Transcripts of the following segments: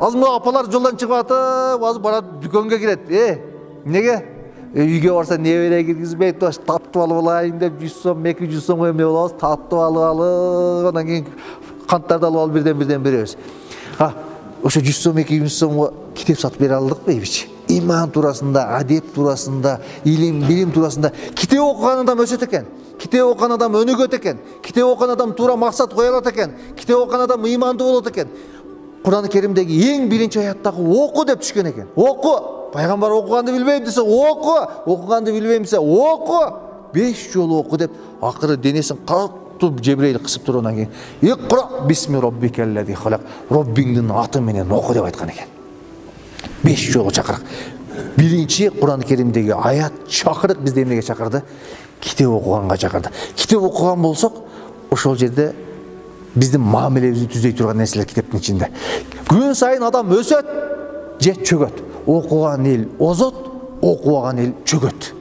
Азыр мына апалар жолдан чыгып атып, азыр барат дүкөнгө кирет. Неге? Үйгө барса небере киргизбейт, таттып алып алайын деп 100 сом, 200 сомго эмне болобуз, таттып алып, анан кийин канттарды алып бирден беребиз. Ошо 100 сом, 200 сомго китеп сатып бере алдык бейбичи? Иман турасында, адеп турасында, илим, билим турасында китеп окуган адам өсөт экен. Китеп окуган адам өнүгөт экен. Китеп окуган адам туура максат кое алат экен. Китеп окуган адам ыймандуу болот экен. Кур'ан-ы Керимдеги эң биринчи аяттагы оку деп түшкөн экен. Оку. Пайгамбар окуганды билбейм десе оку. Окуганды билбейм десе оку. 5 жолу оку деп акыры денесин катуу Жебрейил кысып туруп анан кийин Иқра бисми роббикеллези халак. Роббиңдин аты менен оку деп айткан экен. 5 жолу чакырык. Биринчи Кур'ан-ы Керимдеги аят чакырык бизди эмнеге чакырды? Китеп окуганга чакырды. Китеп окуган болсок, ошол жерде биздин мамилебизди түзөй турган нерселер китептин ичинде. Күн сайын адам өсөт, же чөгөт. Окуган эл озот, окубаган эл чөгөт.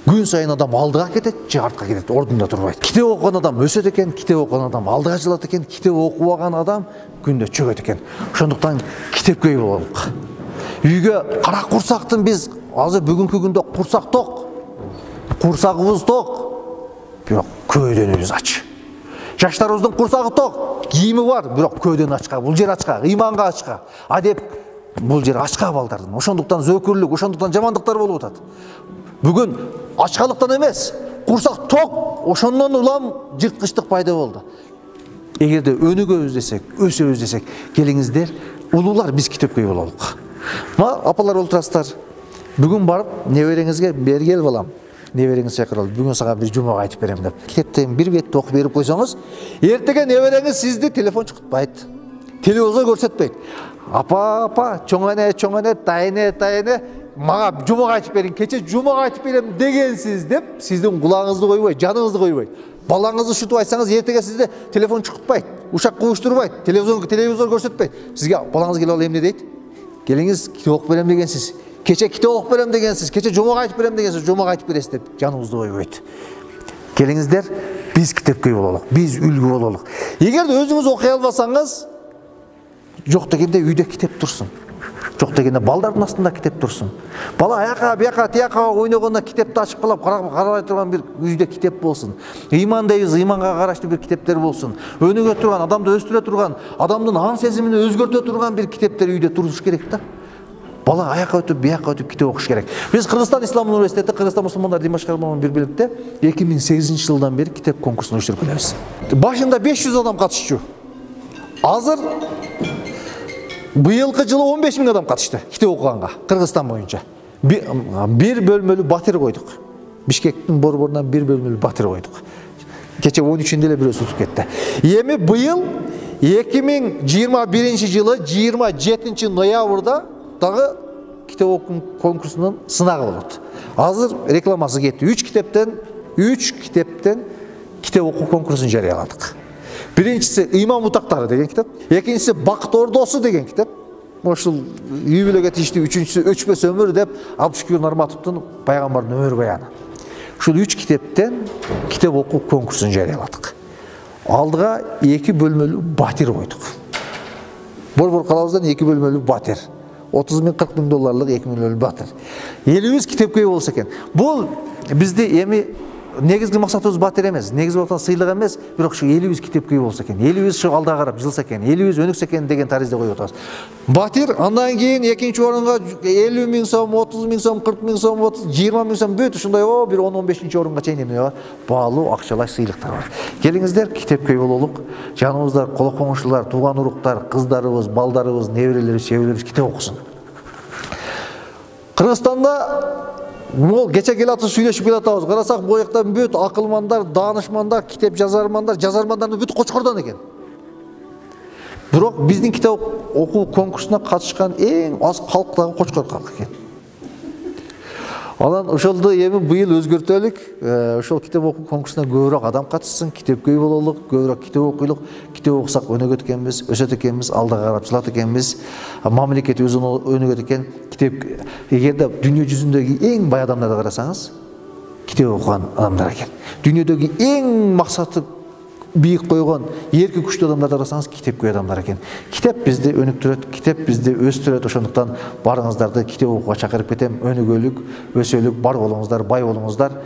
Күн сайын адам алдыга кетет, же артка кетет, ордунда турбайт. Китеп окуган адам өсөт экен, китеп окуган адам алдыга жылат экен, китеп окубаган адам күндө чөгөт экен. Ошондуктан китепке бололук. Үйгө кара курсактын биз азыр бүгүнкү күндө курсак ток. Курсагыбыз ток. Бирок көөдөнүбүз ач. Жаштарыбыздын курсагы ток, кийими бар, бирок көөдөн ачка, бул жер ачка, ыйманга ачка. Адеп бул жер ачка балдардын. Ошондуктан зөөкүрлүк, ошондуктан жамандыктар болуп атат. Бүгүн ачкалыктан эмес, курсак ток, ошондон улам жырткычтык пайда болду. Эгерде өнүгөбүз десек, өсөбүз десек, келиңиздер, улуулар биз китепке бололук. Апалар олтурасыздар. Бүгүн барып небереңизге бергел балам. Небереңиз чакырып, бүгүн сага бир жумак айтып берем деп. Китептен бир бетти окуп берип койсоңуз, эртеге небереңиз сизди телефон чукутпайт. Телевизор көрсөтпөйт. Апа, чоңене, тайне, мага жумак айтып бериң, кече жумак айтып берем дегенсиз деп, сиздин кулагыңызды койбойт, жаныңызды койбойт. Балаңызды шутуп айтсаңыз, эртеге сизди телефон чукутпайт, ушак кууштурбайт, телевизор көрсөтпөйт. Сизге балаңыз келип алып эмне дейт? Келиңиз, китеп окуп берем дегенсиз. Кече китеп окуп берем дегенсиз, кече жумак айтып берем дегенсиз, жумак айтып бересиз деп жаныңызды койбойт. Келиңиздер, биз китепке бололук, биз үлгү бололук. Эгерде өзүңүз окуй албасаңыз, жок дегенде үйдө китеп турсун. Жок дегенде балдардын астында китеп турсун. Бала аяка, бияка, тияка ойногондо китепти ачып калап карабай турган бир үйдө китеп болсун. Ыйман дейбиз, ыйманга караштуу бир китептер болсун. Өнүгө турган, адамды өстүрө турган, адамдын ан сезимин өзгөртө турган бир китептер үйдө туруш керек да. Бала аяка өтүп, бияка өтүп китеп окуш керек. Биз Кыргызстан Ислам университети, Кыргызстан мусулмандар дин башкармалыгынын бир бирликте 2008-жылдан бери китеп конкурсун уюштуруп келебиз. Башында 500 адам катышчу. Азыр быйылкы жылы 15 000 адам катышты китеп окуганга Кыргызстан боюнча. Бир бөлмөлүү батир койдук. Бишкектин борборунан бир бөлмөлүү батир койдук. Кече 13-ндө эле бирөөсү өтүп кетти. Эми быйыл 2021 жылы 27 ноябрда дагы китеп окуу конкурсунун сынагы болот. Азыр рекламасы кетти. 3 китептен китеп окуу конкурсун жарыяладык. Биринчиси Ыйман бутактары деген китеп, экинчиси Бакыт ордосу деген китеп. Ошол үй бүлөгө тийиштүү, үчүнчүсү Өчпөс өмүр деп Абдышкүр Нарматовдун пайгамбардын өмүр баяны. Ушул 3 китептен китеп окуу конкурсун жарыяладык. Алдыга 2 бөлмөлүү батир койдук. Борбор калабыздан 2 бөлмөлүү батир. 30 000 40 000 долларлык 2 бөлмөлүү батир. Элибиз китепке болсо экен. Бул бизди эми негизги максатыбыз батир эмес, негизги максат сыйлык эмес, бирок ушу элибиз китепке болсо экен, элибиз ушу алдыга карап жылса экен, элибиз өнүксө экен деген таризде коюп атабыз. Батир андан кийин экинчи орунга 50 000 сом, 30 000 сом, 40 000 сом, 20 000 сом бүт ушундай бир 10-15 орунга чейин эмне бар? Баалуу акчалай сыйлыктар бар. Келиңиздер, китепке бололук. Жаныбызда коло коңшулар, тууган уруктар, кыздарыбыз, балдарыбыз, неберелерибиз, чеберелерибиз китеп окусун. Кыргызстанда мол кече келатып сүйлөшүп келатабыз. Карасак бу жактан бүт акылмандар, даанышмандар, китеп жазармандардын бүт Кочкордон экен. Бирок биздин китеп окуу конкурсуна катышкан эң аз калк дагы Кочкор калкы экен. Анан ошолду эми быйыл өзгөртөлүк. Ошол китеп окуу конкурсуна көбүрөөк адам катышсын, китепке бололук, көбүрөөк китеп окуйлук. Китеп окусак өнүгөт экенбиз, өсөт экенбиз, алдыга карап жылат экенбиз. Мамлекетибиз өнүгөт экен. Китеп эгерде дүйнө жүзүндөгү эң бай адамдарды карасаңыз, китеп окуган адамдар экен. Дүйнөдөгү эң максаты бийик койгон эрки күчтүү адамдарды карасаңыз китеп көй адамдар экен. Китеп бизди өнүктүрөт, китеп бизди өстүрөт. Ошондуктан барыңыздарды китеп окууга чакырып кетем. Өнүгөлүк, өсөлүк, бар болуңуздар, бай болуңуздар.